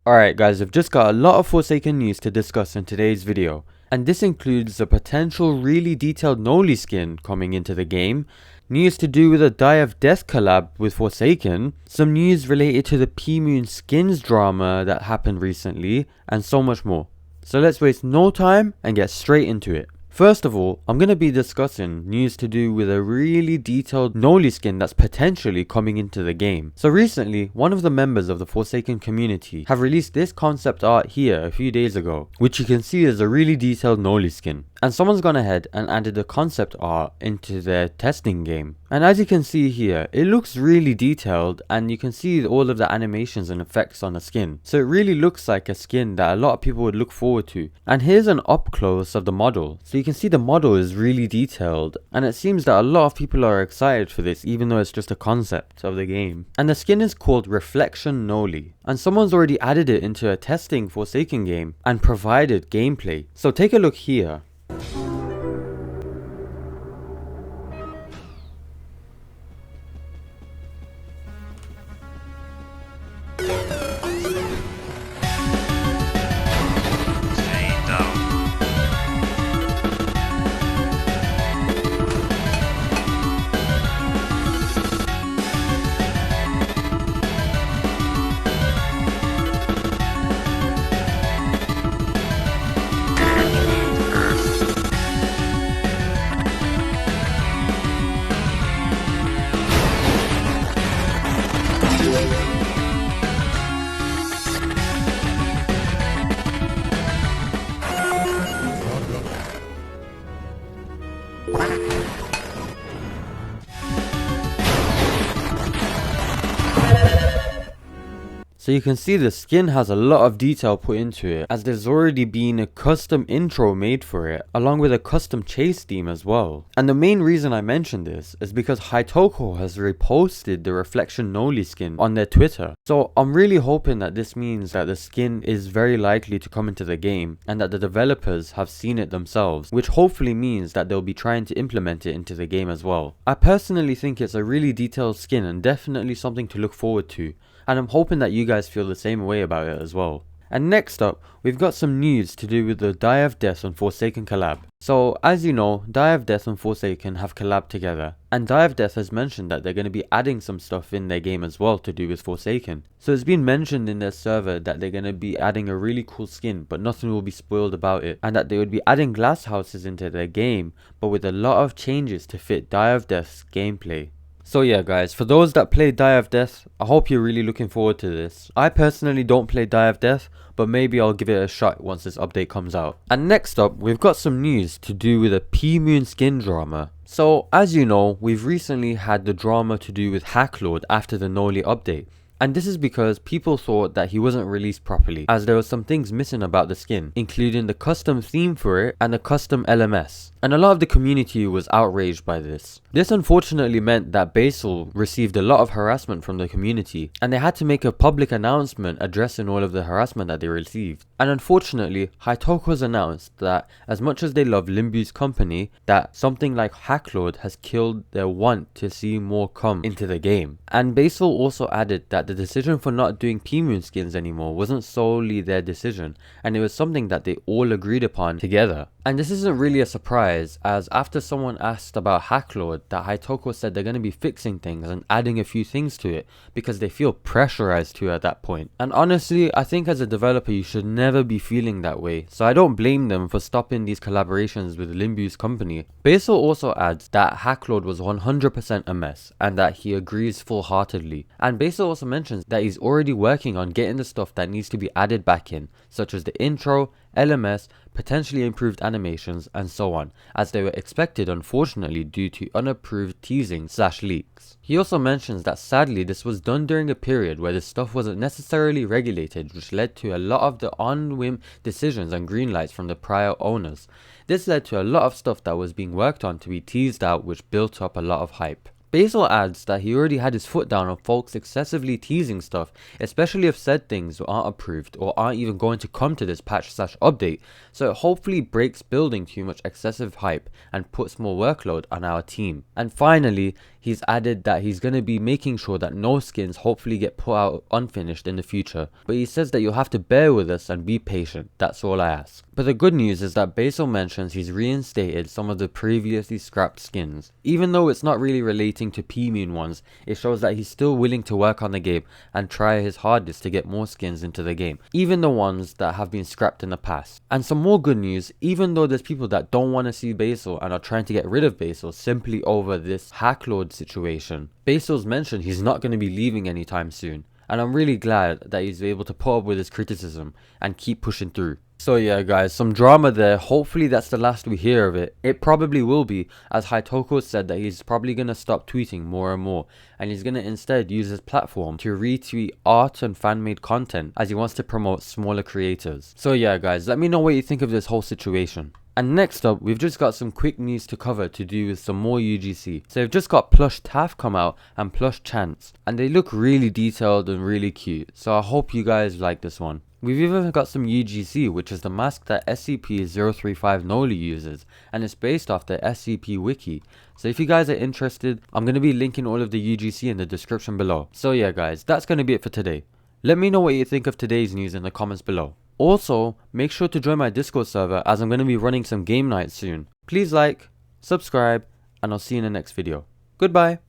Alright guys, we've just got a lot of Forsaken news to discuss in today's video, and this includes a potential really detailed Noli skin coming into the game, news to do with a Die of Death collab with Forsaken, some news related to the PMoon skins drama that happened recently, and so much more. So let's waste no time and get straight into it. First of all, I'm going to be discussing news to do with a really detailed Noli skin that's potentially coming into the game. So recently, one of the members of the Forsaken community have released this concept art here a few days ago, which you can see is a really detailed Noli skin. And someone's gone ahead and added the concept art into their testing game. And as you can see here, it looks really detailed and you can see all of the animations and effects on the skin. So it really looks like a skin that a lot of people would look forward to. And here's an up close of the model. So you can see the model is really detailed and it seems that a lot of people are excited for this even though it's just a concept of the game. And the skin is called Reflection Noli. And someone's already added it into a testing Forsaken game and provided gameplay. So take a look here. So you can see the skin has a lot of detail put into it, as there's already been a custom intro made for it, along with a custom chase theme as well. And the main reason I mention this is because Hitbox has reposted the Reflection Noli skin on their Twitter. So I'm really hoping that this means that the skin is very likely to come into the game and that the developers have seen it themselves, which hopefully means that they'll be trying to implement it into the game as well. I personally think it's a really detailed skin and definitely something to look forward to. And I'm hoping that you guys feel the same way about it as well. And next up, we've got some news to do with the Die of Death and Forsaken collab. So as you know, Die of Death and Forsaken have collabed together. And Die of Death has mentioned that they're going to be adding some stuff in their game as well to do with Forsaken. So it's been mentioned in their server that they're going to be adding a really cool skin, but nothing will be spoiled about it. And that they would be adding glass houses into their game, but with a lot of changes to fit Die of Death's gameplay. So yeah guys, for those that play Die of Death, I hope you're really looking forward to this. I personally don't play Die of Death, but maybe I'll give it a shot once this update comes out. And next up, we've got some news to do with a PMoon skin drama. So as you know, we've recently had the drama to do with Hacklord after the Noli update. And this is because people thought that he wasn't released properly, as there were some things missing about the skin, including the custom theme for it and the custom LMS. And a lot of the community was outraged by this. This unfortunately meant that Basil received a lot of harassment from the community, and they had to make a public announcement addressing all of the harassment that they received. And unfortunately, Hitbox announced that as much as they love Limbu's company, that something like Hacklord has killed their want to see more come into the game. And Basil also added that the decision for not doing PMoon skins anymore wasn't solely their decision, and it was something that they all agreed upon together. And this isn't really a surprise, as after someone asked about Hacklord, that Hitbox said they're going to be fixing things and adding a few things to it because they feel pressurized to at that point. And honestly, I think as a developer you should never be feeling that way, so I don't blame them for stopping these collaborations with Limbu's company. Basil also adds that Hacklord was 100% a mess and that he agrees full-heartedly. And Basil also mentions that he's already working on getting the stuff that needs to be added back in, such as the intro, LMS, potentially improved animations, and so on, as they were expected unfortunately due to unapproved teasing/leaks. He also mentions that sadly this was done during a period where this stuff wasn't necessarily regulated, which led to a lot of the on-whim decisions and green lights from the prior owners. This led to a lot of stuff that was being worked on to be teased out, which built up a lot of hype. Basil adds that he already had his foot down on folks excessively teasing stuff, especially if said things aren't approved or aren't even going to come to this patch/update, so it hopefully breaks building too much excessive hype and puts more workload on our team. And finally, he's added that he's going to be making sure that no skins hopefully get put out unfinished in the future, but he says that you'll have to bear with us and be patient, that's all I ask. But the good news is that Basil mentions he's reinstated some of the previously scrapped skins. Even though it's not really relating to PMoon ones, it shows that he's still willing to work on the game and try his hardest to get more skins into the game, even the ones that have been scrapped in the past. And some more good news, even though there's people that don't want to see Basil and are trying to get rid of Basil simply over this Hacklord situation, Basil's mentioned he's not going to be leaving anytime soon, and I'm really glad that he's able to put up with his criticism and keep pushing through. So yeah guys, some drama there. Hopefully that's the last we hear of it. It probably will be, as Hitbox said that he's probably going to stop tweeting more and more, and he's going to instead use his platform to retweet art and fan-made content, as he wants to promote smaller creators. So yeah guys, let me know what you think of this whole situation. And next up, we've just got some quick news to cover to do with some more UGC. So we've just got plush Taph come out and plush Chance, and they look really detailed and really cute, so I hope you guys like this one. We've even got some UGC, which is the mask that SCP-035 Noli uses, and it's based off the SCP wiki. So if you guys are interested, I'm going to be linking all of the UGC in the description below. So yeah guys, that's going to be it for today. Let me know what you think of today's news in the comments below. Also, make sure to join my Discord server, as I'm going to be running some game nights soon. Please like, subscribe, and I'll see you in the next video. Goodbye.